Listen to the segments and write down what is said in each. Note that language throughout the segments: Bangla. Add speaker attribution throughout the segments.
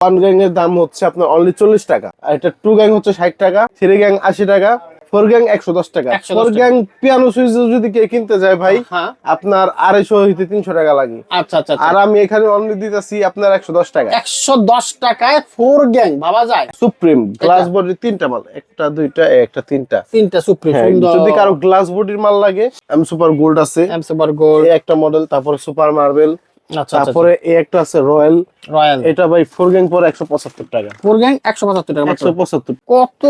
Speaker 1: ওয়ান গ্যাং এর দাম হচ্ছে আপনার অনলি 40 টাকা, আর এটা টু গ্যাং হচ্ছে 60 টাকা, থ্রি গ্যাং 80 টাকা, ফোর গ্যাং 110 টাকা। ফোর গ্যাং পিয়ানো সুইচ যদি কে কিনতে যায় ভাই আপনার 250 হইতে 300 টাকা লাগে।
Speaker 2: আচ্ছা আচ্ছা,
Speaker 1: আর আমি এখানে অনলি দিতেছি আপনার 110 টাকা।
Speaker 2: 110 টাকায় ফোর গ্যাং ভাবা যায়।
Speaker 1: সুপ্রিম গ্লাস বডির তিনটা মাল, একটা দুইটা একটা তিনটা
Speaker 2: সুপ্রিম।
Speaker 1: যদি কারো গ্লাস বডির মাল লাগে এম সুপার গোল্ড আছে,
Speaker 2: এম সুপার গোল্ড
Speaker 1: একটা মডেল, তারপরে সুপার মার্বেল, তারপরে এই একটা আছে রয়্যাল। এটা ভাই ফোর গ্যাং পরে 175 টাকা।
Speaker 2: ফোর গ্যাং 175 টাকা।
Speaker 1: 175।
Speaker 2: কত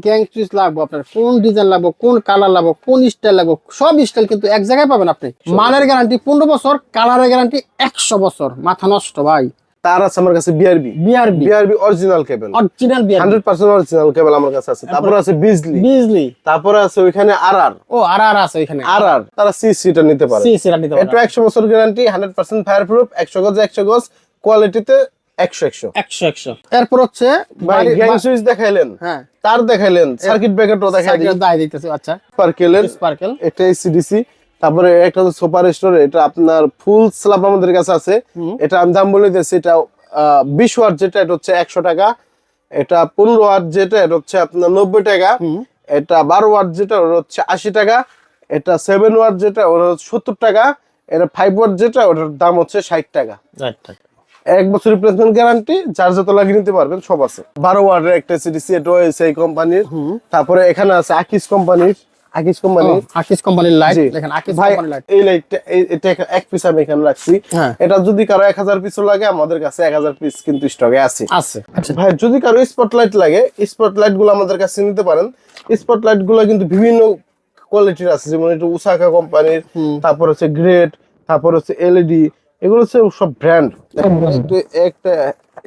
Speaker 2: গ্যাং সুইচ লাগবে আপনার, কোন ডিজাইন লাগবে, কোন কালার লাগবে, কোন স্টাইল লাগবে, সব স্টাইল কিন্তু এক জায়গায় পাবেন আপনি। মালের গ্যারান্টি 15 বছর, কালারের গ্যারান্টি 100 বছর। মাথা নষ্ট ভাই।
Speaker 1: তার আছে আমার কাছে বিআরবি অরিজিনাল কেবল, 100% অরিজিনাল কেবল আমার কাছে আছে। তারপরে আছে বিজলি, তারপরে আছে ওইখানে আরআর।
Speaker 2: ও আরআর আছে ওইখানে,
Speaker 1: আরআর তারা সিসিটা নিতে পারে। এটা 100 বছর গ্যারান্টি, 100% ফায়ার প্রুফ, 100 গজ 100 গজ, কোয়ালিটিতে 100।
Speaker 2: এরপর হচ্ছে
Speaker 1: গ্যাং সুইচ দেখাইলেন, হ্যাঁ তার দেখাইলেন, সার্কিট ব্রেকারও দেখাই
Speaker 2: দিতেছে। আচ্ছা
Speaker 1: স্পার্কেল, এটা এসিডিসি। তারপরে একটা সুপার স্টোর, এটা আপনার ফুল স্ল্যাব আমাদের কাছে আছে। এটা আমি দাম বলে দিয়েছি, এটা 20 ওয়াট যেটা এটা হচ্ছে 100 টাকা, এটা 15 ওয়াট যেটা এটা হচ্ছে আপনার 90 টাকা, এটা 12 ওয়াট যেটা ওটা হচ্ছে 80 টাকা, এটা 7 ওয়াট যেটা ওটা 70 টাকা, এটা 5 ওয়াট যেটা ওটার দাম হচ্ছে 60 টাকা। 1 বছর রিপ্লেসমেন্ট গ্যারান্টি, যার যত লাগিয়ে নিতে পারবেন সব আছে। 12 ওয়াটের একটা সিডিসি, এটা সেই কোম্পানির। তারপরে এখানে আছে আকিস কোম্পানির লাইট। দেখেন আকিস কোম্পানির লাইট, এই লাইটটা এটা এক পিস আমি এখানে রাখছি। এটা যদি কারো 1000 পিস লাগে আমাদের কাছে 1000 পিস কিন্তু স্টকে আছে। ভাই যদি কারো স্পটলাইট লাগে, স্পটলাইট গুলো আমাদের কাছে নিতে পারেন। স্পটলাইট গুলো কিন্তু বিভিন্ন কোয়ালিটির আছে, যেমন এটা উসাকা কোম্পানির, তারপর হচ্ছে গ্রেট, তারপর হচ্ছে এলইডি, এগুলো হচ্ছে সব ব্র্যান্ড। একটা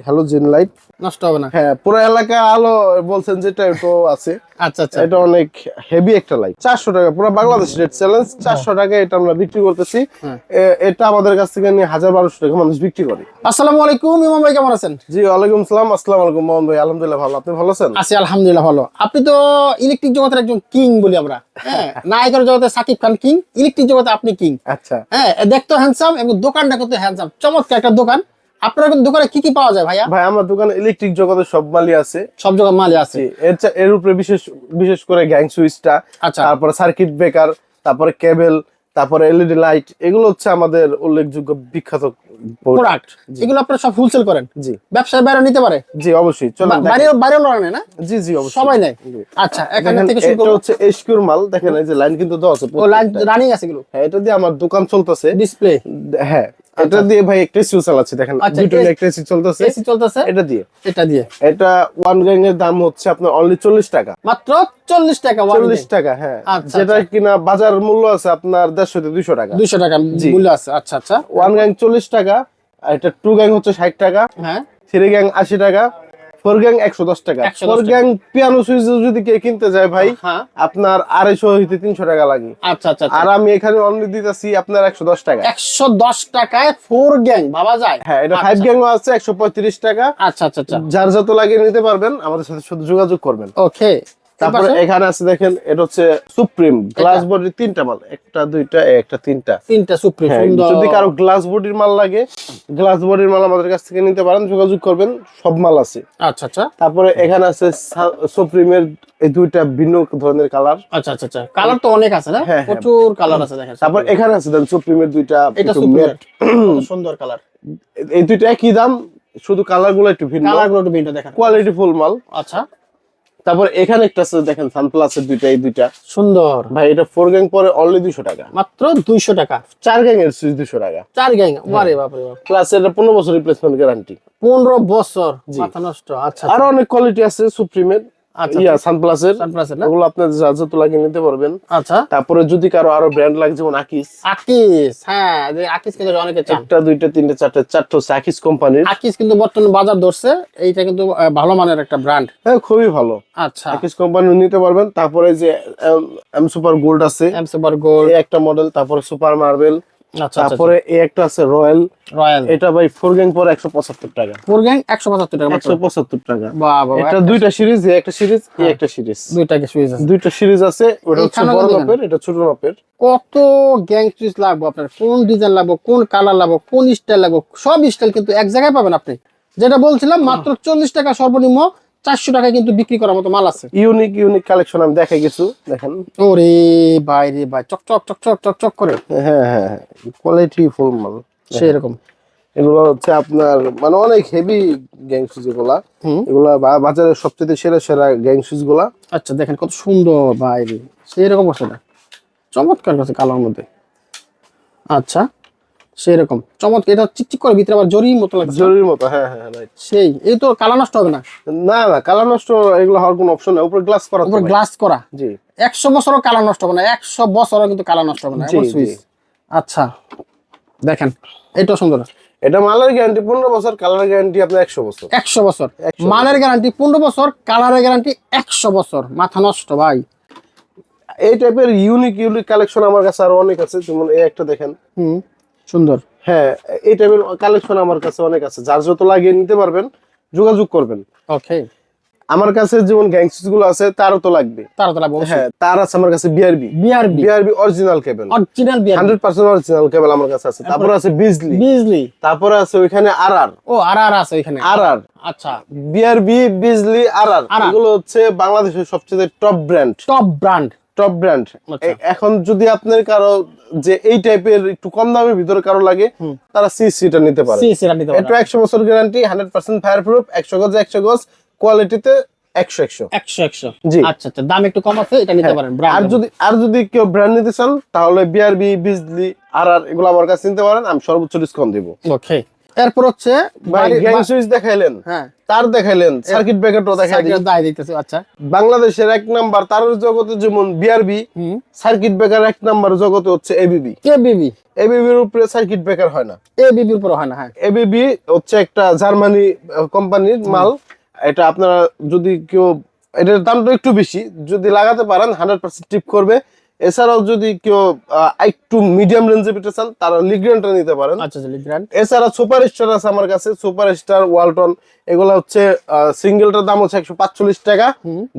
Speaker 1: হ্যালোজেন লাইট
Speaker 2: নষ্ট হবে না,
Speaker 1: হ্যাঁ পুরো এলাকা আলো বলছেন যেটা এটাও আছে।
Speaker 2: আচ্ছা,
Speaker 1: এটা অনেক হেভি একটা লাইট, 400 টাকা পুরো বাংলাদেশ রেট চ্যালেঞ্জ। 400 টাকা এটা আমরা বিক্রি করতেছি। এটা আমাদের কাছ থেকে নিয়ে 1000-1200 টাকা মানুষ বিক্রি করে।
Speaker 2: আসসালামু আলাইকুম ইমাম ভাই, কেমন আছেন?
Speaker 1: জি ওয়ালাইকুম সালাম। আসসালামু আলাইকুম মোহন ভাই, আলহামদুলিল্লাহ ভালো, আপনি ভালো আছেন?
Speaker 2: আছি আলহামদুলিল্লাহ ভালো। আপনি তো ইলেকট্রিক জগতের একজন কিং বলি আমরা, হ্যাঁ নায়কের জগতে সাকিব খান কিং, ইলেকট্রিক জগতে আপনি কিং।
Speaker 1: আচ্ছা,
Speaker 2: হ্যাঁ দেখতে হ্যান্ডসাম এবং দোকানটা কত হ্যান্ডসাম, চমৎকার একটা দোকান। আপনার দোকানে কি কি পাওয়া যায় ভাইয়া?
Speaker 1: ভাই আমার দোকানে ইলেকট্রিক জগতের সব মালই আছে,
Speaker 2: সব জায়গায় মালই আছে।
Speaker 1: এর উপরে বিশেষ করে গ্যাং সুইচটা, তারপরে সার্কিট ব্রেকার, তারপরে কেবল, তারপরে এলইডি লাইট, এগুলো হচ্ছে আমাদের উল্লেখযোগ্য বিখ্যাত
Speaker 2: প্রোডাক্ট। এগুলো আপনারা সব হোলসেল করেন?
Speaker 1: জি।
Speaker 2: ব্যবসায় বাইরে নিতে পারে?
Speaker 1: জি অবশ্যই, চলেন
Speaker 2: বাইরে লড়ানে না?
Speaker 1: জি জি অবশ্যই
Speaker 2: সবাই নেয়। আচ্ছা এখান থেকে শুরু
Speaker 1: এটা হচ্ছে এসকিউর মাল, দেখেন এই যে লাইন কিন্তু দেওয়া আছে,
Speaker 2: ও লাইন রানিং আছে এগুলো।
Speaker 1: হ্যাঁ এটা দিয়ে আমার দোকান চলতেছে,
Speaker 2: ডিসপ্লে।
Speaker 1: হ্যাঁ এটা দিয়ে ভাই একটা এসি চালাচ্ছি, দেখেন দুটো একটা এসি চলতেছে এটা দিয়ে। এটা ওয়ান গ্যাং এর দাম হচ্ছে আপনার অনলি 40 টাকা,
Speaker 2: মাত্র 40 টাকা।
Speaker 1: 40 টাকা, হ্যাঁ যেটা কিনা বাজার মূল্য আছে আপনার 150 থেকে 200 টাকা।
Speaker 2: 200 টাকা মূল্য আছে। আচ্ছা আচ্ছা,
Speaker 1: ওয়ান গ্যাং 40 টাকা, আর এটা টু গ্যাং হচ্ছে 60 টাকা, হ্যাঁ থ্রি গ্যাং 80 টাকা, ফোর গ্যাং 110 টাকা। ফোর গ্যাং পিয়ানো সুইচ যদি কে কিনতে যায় ভাই আপনার 250 হইতে 300 টাকা লাগে।
Speaker 2: আচ্ছা আচ্ছা,
Speaker 1: আর আমি এখানে অনলি দিতেছি আপনার 110 টাকা।
Speaker 2: 110 টাকায় ফোর গ্যাং ভাবা যায়।
Speaker 1: হ্যাঁ এটা 5 গ্যাং আছে 135 টাকা।
Speaker 2: আচ্ছা আচ্ছা আচ্ছা,
Speaker 1: যার যত লাগে নিতে পারবেন, আমাদের সাথে শুধু যোগাযোগ করবেন।
Speaker 2: ওকে।
Speaker 1: তারপরে এখানে আছে দেখেন, এটা হচ্ছে সুপ্রিম গ্লাস বডির তিনটা মাল, একটা দুইটা একটা তিনটা
Speaker 2: সুপ্রিম।
Speaker 1: যদি কারো গ্লাস বডির মাল লাগে, গ্লাস বডির মাল আমাদের কাছ থেকে নিতে পারেন, যোগাযোগ করবেন, সব মাল আছে।
Speaker 2: আচ্ছা আচ্ছা,
Speaker 1: তারপরে এখানে আছে সুপ্রিমের এই দুইটা ভিন্ন ধরনের কালার।
Speaker 2: আচ্ছা আচ্ছা আচ্ছা, কালার তো অনেক আছে না, প্রচুর কালার আছে দেখেন।
Speaker 1: তারপর এখানে আছে দেখেন সুপ্রিমের দুইটা,
Speaker 2: এটা সুপ্রিমের কত সুন্দর কালার।
Speaker 1: এই দুইটা একই দাম, শুধু কালার গুলো একটু ভিন্ন,
Speaker 2: দেখেন
Speaker 1: কোয়ালিটি ফুল মাল।
Speaker 2: আচ্ছা,
Speaker 1: তারপর এখানে একটা আছে দেখেন সানপ্লাসের দুইটা, এই দুইটা
Speaker 2: সুন্দর
Speaker 1: ভাই। এটা ফোর গ্যাং পরে অনলি 200 টাকা,
Speaker 2: মাত্র 200 টাকা।
Speaker 1: 4 গ্যাং এর সুইচ 200 টাকা।
Speaker 2: 4 গ্যাং, আরে বাপ রে বাপ।
Speaker 1: প্লাস এটা 15 বছর রিপ্লেসমেন্ট গ্যারান্টি।
Speaker 2: 15 বছর, মাথা নষ্ট। আচ্ছা,
Speaker 1: আর অনেক কোয়ালিটি আছে সুপ্রিমের, সানপ্লাসের, ওগুলো আপনি যত লাগিয়ে নিতে পারবেন।
Speaker 2: আচ্ছা,
Speaker 1: তারপরে যদি কারো আরো ব্র্যান্ড লাগে, যেমন আকিস,
Speaker 2: হ্যাঁ আকিস কিন্তু অনেকে চান।
Speaker 1: একটা দুইটা তিনটা চারটা হচ্ছে আকিস কোম্পানির।
Speaker 2: আকিস কিন্তু বর্তমানে বাজার ধরছে, এইটা কিন্তু ভালো মানের একটা ব্র্যান্ড।
Speaker 1: হ্যাঁ খুবই ভালো।
Speaker 2: আচ্ছা,
Speaker 1: আকিস কোম্পানি নিতে পারবেন। তারপরে যে এম সুপার গোল্ড আছে,
Speaker 2: এম সুপার গোল্ড
Speaker 1: একটা মডেল, তারপরে সুপার মার্বেল, তারপরে এই একটা আছে রয়্যাল।
Speaker 2: এটা
Speaker 1: ভাই ফোর গ্যাং পরে 175 টাকা।
Speaker 2: ফোর গ্যাং 175 টাকা,
Speaker 1: 175 টাকা।
Speaker 2: বাবা,
Speaker 1: এটা দুইটা সিরিজ, একটা সিরিজ, একটা সিরিজ, দুইটা সিরিজ আছে। ওটা হচ্ছে বড় মাপের, এটা ছোট মাপের।
Speaker 2: কত গ্যাং সুইচ লাগবে আপনার, কোন ডিজাইন লাগবে, কোন কালার লাগবে, কোন স্টাইল লাগবে, সব স্টাইল কিন্তু এক জায়গায় পাবেন আপনি। যেটা বলছিলাম মাত্র 40 টাকা সর্বনিম্ন, 400 টাকায় কিন্তু বিক্রি করার মতো মাল আছে।
Speaker 1: ইউনিক ইউনিক কালেকশন আমি দেখাই কিছু, দেখেন।
Speaker 2: ওরে ভাই রে ভাই, চকচক চকচক চকচক করে।
Speaker 1: হ্যাঁ হ্যাঁ হ্যাঁ, কোয়ালিটি ফুল মাল
Speaker 2: সেরকম।
Speaker 1: এগুলো হচ্ছে আপনার মানে অনেক হেভি গ্যাং শুজ এগুলা। এগুলা বাজারের সবচেয়ে সেরা সেরা গ্যাং শুজ গুলা।
Speaker 2: আচ্ছা দেখেন কত সুন্দর ভাই রে, সেরকম আছে না, চমৎকার আছে কালোর মধ্যে। আচ্ছা সেরকম চমৎকার, এটা চিকচিক করে ভিতরে আবার জরির মতো লাগছে।
Speaker 1: জরির মতো, হ্যাঁ হ্যাঁ রাইট।
Speaker 2: সেই এই তো কালো নষ্ট হবে না?
Speaker 1: না না, কালার নষ্ট এগুলো হওয়ার কোনো অপশন নেই, উপরে গ্লাস করা।
Speaker 2: উপরে গ্লাস করা,
Speaker 1: জি।
Speaker 2: 100 বছরও কালো নষ্ট হবে না, 100 বছরও কিন্তু কালো নষ্ট হবে না,
Speaker 1: জি,
Speaker 2: এমন
Speaker 1: জি।
Speaker 2: সুইচ। আচ্ছা দেখেন এটা সুন্দর,
Speaker 1: এটা মালের গ্যারান্টি 15 বছর, কালার গ্যারান্টি আপনার 100 বছর।
Speaker 2: 100 বছর
Speaker 1: 100
Speaker 2: মালের গ্যারান্টি 15 বছর, কালারের গ্যারান্টি 100 বছর। মাথা নষ্ট ভাই।
Speaker 1: এই টাইপের ইউনিক ইউনিক কালেকশন আমার কাছে আরো অনেক আছে, যেমন এই একটা দেখেন।
Speaker 2: সুন্দর।
Speaker 1: হ্যাঁ, এই টাইপের কালেকশন আমার কাছে অনেক আছে, যার যত লাগিয়ে নিতে পারবেন, যোগাযোগ করবেন।
Speaker 2: ওকে।
Speaker 1: আমার কাছে যেমন গ্যাংসিস গুলো আছে, তারও তো লাগবে।
Speaker 2: তারা তারা বলছে
Speaker 1: হ্যাঁ, তার আছে আমার কাছে বিআরবি।
Speaker 2: বিআরবি
Speaker 1: বিআরবি অরিজিনাল কেবল,
Speaker 2: অরিজিনাল বিআরবি
Speaker 1: 100% অরিজিনাল কেবল আমার কাছে আছে। তারপরে আছে বিজলি,
Speaker 2: বিজলি।
Speaker 1: তারপরে আছে ওইখানে আরআর।
Speaker 2: ও আর আছে ওইখানে
Speaker 1: আরআর,
Speaker 2: আচ্ছা।
Speaker 1: বিআরবি, বিজলি, আরআর, এগুলো হচ্ছে বাংলাদেশের সবচেয়ে top brand.
Speaker 2: Top brand,
Speaker 1: top brand.
Speaker 2: আচ্ছা।
Speaker 1: এখন যদি আপনার কারো যে এই টাইপের একটু কম দামের ভিতরে কারো লাগে, তারা সিসিটা নিতে পারে।
Speaker 2: সিসিটা নিতে পারে।
Speaker 1: এটা 100 বছর গ্যারান্টি, 100% ফায়ার প্রুফ, 100 গজ 100 গজ, কোয়ালিটিতে 100
Speaker 2: 100
Speaker 1: জি।
Speaker 2: আচ্ছা আচ্ছা, দাম একটু কম আছে, এটা নিতে পারেন।
Speaker 1: আর যদি কেউ ব্র্যান্ড নিতে চান, তাহলে বিআরবি, বিজলি, আরআর এগুলো আমার কাছে নিতে পারেন, আমি সর্বোচ্চ ডিসকাউন্ট দেব।
Speaker 2: ওকে। এরপর হচ্ছে
Speaker 1: গ্যাং সুইচ দেখাইলেন,
Speaker 2: হ্যাঁ
Speaker 1: তার দেখাইলেন, সার্কিট ব্রেকারটাও দেখাই দিই।
Speaker 2: দায় দিতেছে। আচ্ছা
Speaker 1: বাংলাদেশের এক নাম্বার তারের জগতে যেমন বিআরবি, সার্কিট ব্রেকার এক নাম্বার জগতে হচ্ছে এবিবি।
Speaker 2: এবিবি,
Speaker 1: এবিবির উপরে সার্কিট ব্রেকার হয় না।
Speaker 2: এবিবির উপর হয় না। হ্যাঁ,
Speaker 1: এবিবি হচ্ছে একটা জার্মানি কোম্পানির মাল। এটা আপনারা যদি কেউ, এটার দামটা একটু বেশি, যদি লাগাতে পারেন 100% টিপ করবে। এছাড়াও যদি কেউ একটু মিডিয়াম রেঞ্জে পেতে চান, তারা লিগ্র্যান্ডটা নিতে পারেন।
Speaker 2: আচ্ছা লিগ্র্যান্ড।
Speaker 1: এছাড়া সুপার স্টার আছে আমার কাছে, সুপার স্টার, ওয়ালটন, এগুলো হচ্ছে সিঙ্গেলটার দাম হচ্ছে 145 টাকা,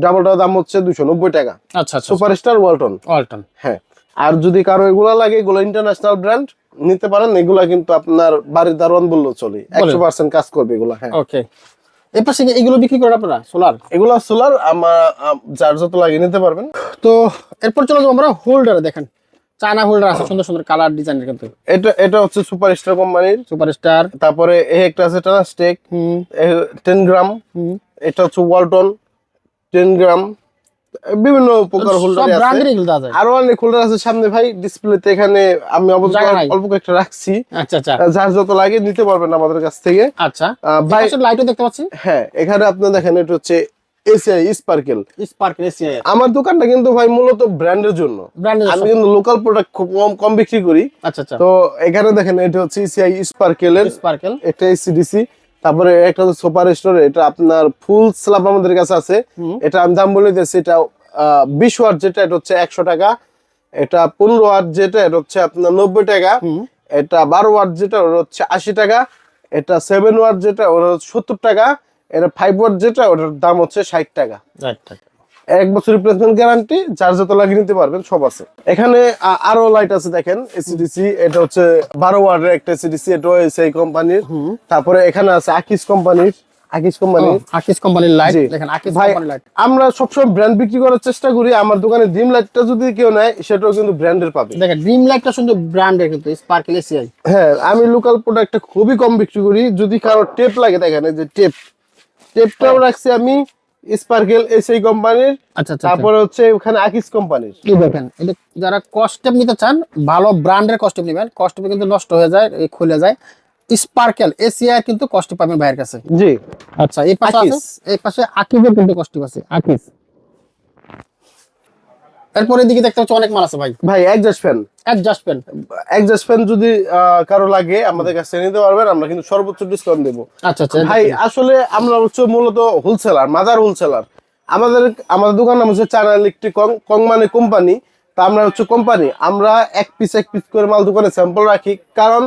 Speaker 1: ডাবলটার দাম হচ্ছে 290 টাকা।
Speaker 2: আচ্ছা আচ্ছা,
Speaker 1: সুপার স্টার, ওয়ালটন।
Speaker 2: ওয়ালটন।
Speaker 1: হ্যাঁ, আর যদি কারো এগুলা লাগে, এগুলো ইন্টারন্যাশনাল ব্র্যান্ড, নিতে পারেন। এগুলা কিন্তু আপনার বাড়ির দারোয়ান বললেও চলে, 100% কাজ করবে এগুলা। হ্যাঁ,
Speaker 2: ওকে। এই পাশে এগুলো বিক্রি করেন আপনারা সোলার?
Speaker 1: এগুলা সোলার, আমার যার যত লাগিয়ে নিতে পারবেন।
Speaker 2: তো এরপর চলে যাবো আমরা হোল্ডারে। দেখেন চায়না হোল্ডার আছে, সুন্দর সুন্দর কালার ডিজাইনের। কিন্তু
Speaker 1: এটা হচ্ছে সুপার স্টার কোম্পানির।
Speaker 2: Super star.
Speaker 1: তারপরে এই একটা আছে টানাস্টেক 10 গ্রাম। এটা হচ্ছে ওয়ালটন 10 গ্রাম। বিভিন্ন প্রকার হোল্ডার আছে, আরো অনেক হোল্ডার আছে সামনে ভাই ডিসপ্লেতে। এখানে আমি অল্প কয়েকটা রাখছি।
Speaker 2: আচ্ছা আচ্ছা,
Speaker 1: যার যত লাগে নিতে পারবেন আমাদের কাছ থেকে।
Speaker 2: আচ্ছা
Speaker 1: ভাই,
Speaker 2: লাইটও দেখতে পাচ্ছি।
Speaker 1: হ্যাঁ, এখানে আপনি দেখেন, এটা হচ্ছে এসিআই স্পার্কেল।
Speaker 2: Sparkle ACI.
Speaker 1: আমার দোকানটা কিন্তু ভাই মূলত ব্র্যান্ডের জন্য, আমি কিন্তু লোকাল প্রোডাক্ট খুব কম বিক্রি করি।
Speaker 2: আচ্ছা আচ্ছা।
Speaker 1: তো এখানে দেখেন, এটা হচ্ছে এসিআই স্পার্কেলের,
Speaker 2: স্পার্কেল।
Speaker 1: এটা এসিডিসি। তারপরে একটা হচ্ছে সুপার স্টোর, এটা আপনার ফুল স্ল্যাব আমাদের কাছে আছে। এটা আমি দাম বলে দিয়েছি, এটা 20 ওয়াট যেটা, এটা হচ্ছে 100 টাকা। এটা 15 ওয়াট যেটা, এটা হচ্ছে আপনার 90 টাকা। এটা 12 ওয়াট যেটা, ওটা হচ্ছে 80 টাকা। এটা 7 ওয়াট যেটা, ওটা হচ্ছে 70 টাকা। এটা 5 ওয়াট যেটা, ওটার দাম হচ্ছে 60 টাকা। 1 বছর রিপ্লেসমেন্ট গ্যারান্টি, চার্জ যত লাগিয়ে নিতে পারবেন সব আছে এখানে। আরো লাইট আছে দেখেন, এসিডিসি। এটা হচ্ছে 12 ওয়াটের একটা এসিডিসি, এটাও এসআই কোম্পানির। তারপরে এখানে আছে আকিস কোম্পানির। আকিস কোম্পানির
Speaker 2: লাইট দেখেন, আকিস কোম্পানির লাইট।
Speaker 1: আমরা সবসময় ব্র্যান্ড বিক্রি করার চেষ্টা করি। আমার দোকানে ড্রিম লাইটটা যদি কেউ নেয়, সেটাও কিন্তু ব্র্যান্ডের পাবে।
Speaker 2: দেখেন ড্রিম লাইটটা শুধু ব্র্যান্ডের, কিন্তু স্পার্কেল এসিআই।
Speaker 1: হ্যাঁ, আমি লোকাল প্রোডাক্টটা খুবই কম বিক্রি করি। যদি কারো টেপ লাগে, দেখেন এই যে টেপটাও রাখছি আমি স্পার্কেল এসআই কোম্পানির।
Speaker 2: আচ্ছা আচ্ছা।
Speaker 1: তারপরে হচ্ছে ওখানে আকিস কোম্পানির।
Speaker 2: কি দেখেন, এটা যারা কস্টেপ নিতে চান, ভালো ব্র্যান্ডের কস্টেপ নেবেন। কস্টেপে কিন্তু নষ্ট হয়ে যায়, খুলে যায়। স্পার্কেল এসিআই কিন্তু কস্টেপ পাবেন ভাইয়ের কাছে।
Speaker 1: জি।
Speaker 2: আচ্ছা, এই পাশে আছে, এই পাশে আকিসের কিন্তু কস্টেপ আছে, আকিস। এরপরে দিকে দেখতে পাচ্ছি অনেক মাল আছে ভাই।
Speaker 1: এক্সজস্ট ফ্যান যদি কারো লাগে, আমাদের কাছে নিতে পারবেন। আমরা কিন্তু সর্বোচ্চ ডিসকাউন্ট দেবো।
Speaker 2: আচ্ছা আচ্ছা
Speaker 1: ভাই, আসলে আমরা হচ্ছে মূলত হোলসেলার, মাদার হোলসেলার। আমাদের দোকান নাম হচ্ছে চায়না ইলেকট্রিক কং মানে কোম্পানি। তা আমরা হচ্ছে কোম্পানি, আমরা এক পিস করে মাল দোকানে স্যাম্পল রাখি, কারণ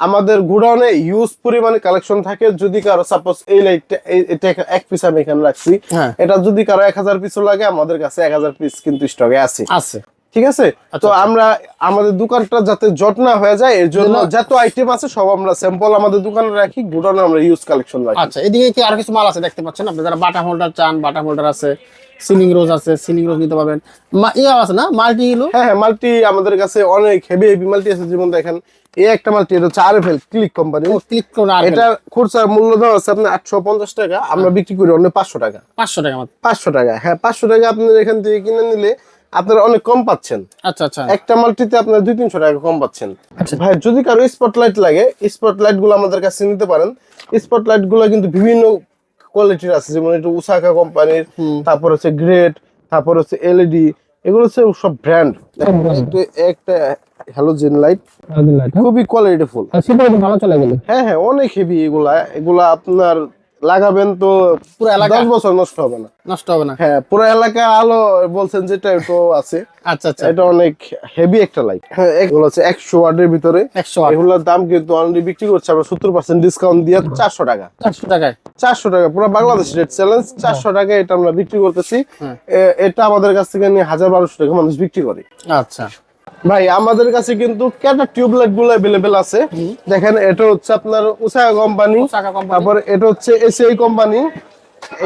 Speaker 1: আমাদের গোডাউনে হিউজ পরিমাণে কালেকশন থাকে। যদি কারো সাপোজ এই লাইটটা, এটা এক পিস আমি এখানে রাখছি, এটা যদি কারো 1000 পিসও লাগে, আমাদের কাছে 1000 পিস কিন্তু স্টকে আছে। ঠিক আছে। তো আমরা আমাদের দোকানটা যাতে জট না হয়ে যায় এর জন্য যত আইটেম আছে সব আমরা স্যাম্পল আমাদের দোকানে রাখি, গোডাউনে আমরা ইউজ কালেকশন রাখি।
Speaker 2: আচ্ছা, এদিকে কি আর কিছু মাল আছে দেখতে পাচ্ছেন আপনি, যারা বাটা হোল্ডার চান, বাটা হোল্ডার আছে, সিলিং রোজ আছে, সিলিং রোজ নিতে পারবেন। ইয়ে আছে না মাল্টি গুলো?
Speaker 1: হ্যাঁ হ্যাঁ, মাল্টি আমাদের কাছে অনেক হেভি হেভি মাল্টি আছে। যেমন দেখেন এই একটা মাল্টি, এটা হচ্ছে আরএফএল ক্লিক কোম্পানি।
Speaker 2: ক্লিক করে
Speaker 1: এটা খুচরা মূল্য দেওয়া আছে আপনার 850 টাকা, আমরা বিক্রি করি অন্য 500 টাকা।
Speaker 2: 500 টাকা মাত্র?
Speaker 1: 500 টাকা, হ্যাঁ 500 টাকা আপনার এখান থেকে কিনে নিলে আপনারা অনেক কম পাচ্ছেন।
Speaker 2: আচ্ছা আচ্ছা,
Speaker 1: একটা মাল্টিতে আপনার 200-300 টাকা কম পাচ্ছেন।
Speaker 2: আচ্ছা
Speaker 1: ভাই যদি কারো স্পটলাইট লাগে, স্পটলাইট গুলো আমাদের কাছে নিতে পারেন। স্পটলাইট গুলো কিন্তু বিভিন্ন কোয়ালিটির আছে, যেমন এটা উসাকা কোম্পানির, তারপর হচ্ছে গ্রেট, তারপর হচ্ছে এলইডি, এগুলো হচ্ছে সব ব্র্যান্ড। একটা হ্যালোজেন লাইট খুবই কোয়ালিটিফুল,
Speaker 2: ভালো চলে গেল।
Speaker 1: হ্যাঁ হ্যাঁ অনেক হেভি। এগুলা আপনার লাগাবেন তো
Speaker 2: পুরো এলাকা
Speaker 1: 10 বছর নষ্ট হবে না।
Speaker 2: নষ্ট হবে না?
Speaker 1: হ্যাঁ পুরো এলাকা আলো বলছেন যেটা তো আছে।
Speaker 2: আচ্ছা আচ্ছা,
Speaker 1: এটা অনেক হেভি একটা লাইট। হ্যাঁ এগুলো হচ্ছে 100 ওয়াটের ভিতরে।
Speaker 2: 100 ওয়াট।
Speaker 1: এগুলোর দাম কিন্তু অলরেডি বিক্রি করছে আমরা 70% ডিসকাউন্ট দিয়ে 400 টাকা।
Speaker 2: 400 টাকায়?
Speaker 1: 400 টাকা পুরো বাংলাদেশ রেট চ্যালেঞ্জ। 400 টাকা এটা আমরা বিক্রি করতেছি। এটা আমাদের কাছ থেকে নিয়ে 1000-1200 টাকা মানুষ বিক্রি করে।
Speaker 2: আচ্ছা
Speaker 1: ভাই আমাদের কাছে কিন্তু ক্যাটা টিউবলাইট গুলো अवेलेबल আছে। দেখেন এটা হচ্ছে আপনার উসাকা কোম্পানি, তারপর এটা হচ্ছে এসিআই কোম্পানি,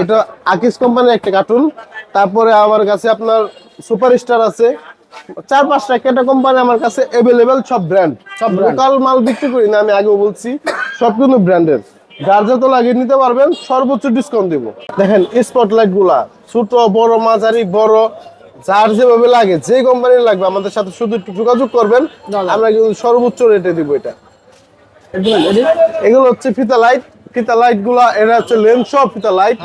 Speaker 1: এটা আকিস কোম্পানির একটা কার্টুন। তারপরে আমার কাছে আপনার সুপারস্টার আছে। 4-5টা ক্যাটা কোম্পানি আমার কাছে अवेलेबल, সব ব্র্যান্ড, সব লোকাল মাল বিক্রি করি না, আমি আগেও বলছি, সব কিন্তু ব্র্যান্ডের। যার যত লাগিয়ে নিতে পারবেন সর্বোচ্চ ডিসকাউন্ট দিব। দেখেন স্পটলাইট গুলা ছোট বড় মাঝারি বড় যার যেভাবে লাগে, যে কোম্পানির লাগবে আমাদের সাথে শুধু একটু যোগাযোগ করবেন, আমরা কিন্তু সর্বোচ্চ রেটে দিব। এটা এগুলো হচ্ছে ফিতা লাইট। ফিতা লাইট গুলা এটা হচ্ছে লেন্স সহ ফিতা লাইট।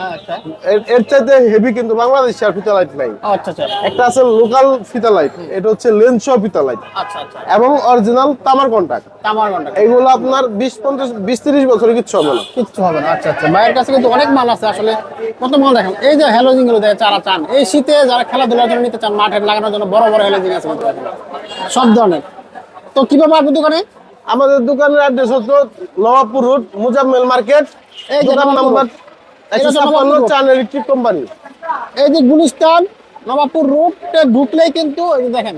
Speaker 1: এর চাইতে হেভি কিন্তু বাংলাদেশে আর ফিতা লাইট নাই।
Speaker 2: আচ্ছা আচ্ছা,
Speaker 1: একটা আছে লোকাল ফিতা লাইট, এটা হচ্ছে লেন্স সহ ফিতা লাইট
Speaker 2: আচ্ছা আচ্ছা,
Speaker 1: এবং অরিজিনাল তামার কন্টাক্ট।
Speaker 2: তামার কন্টাক্ট
Speaker 1: এগুলো আপনার 20-30 বছরে কিচ্ছু হবে না।
Speaker 2: কিচ্ছু হবে না। আচ্ছা আচ্ছা, ভাইয়ের কাছে কিন্তু অনেক মাল আছে আসলে। কত মাল দেখেন, এই যে হ্যালোজিং গুলো দেখেন যারা চান, এই শীতে যারা খেলাধুলার জন্য নিতে চান, মাঠে লাগানোর জন্য বড় বড় হ্যালোজিং আছে কিন্তু সব ধরনের। তো কিভাবে আপনার দোকানে?
Speaker 1: আমাদের দোকানের অ্যাড্রেস হচ্ছে নবাবপুর রোড, মুজাম্মেল মার্কেট,
Speaker 2: এই যে
Speaker 1: দোকান নাম্বার 156, চান ইলেকট্রিক কোম্পানি।
Speaker 2: এই যে গুলিস্তান নবাবপুর রোডে ঢুকলেই কিন্তু এই যে দেখেন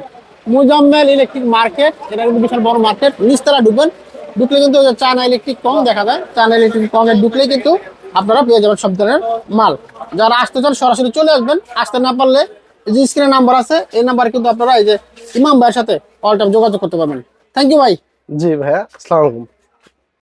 Speaker 2: মুজাম্মেল ইলেকট্রিক মার্কেট, এটা কিন্তু বিশাল বড় মার্কেট। নিচতলা ঢুকবেন, ঢুকলে কিন্তু চায়না ইলেকট্রিক কম দেখা যায়। চায়না ইলেকট্রিক কমে ঢুকলেই কিন্তু আপনারা পেয়ে যাবেন সব ধরনের মাল। যারা আসতে চান সরাসরি চলে আসবেন, আসতে না পারলে এই যে স্ক্রিনে নাম্বার আছে, এই নাম্বারে কিন্তু আপনারা এই যে ইমাম ভাইয়ের সাথে অল টাইম যোগাযোগ করতে পারবেন। থ্যাংক ইউ ভাই।
Speaker 1: জি ভাইয়া, আসসালামু আলাইকুম।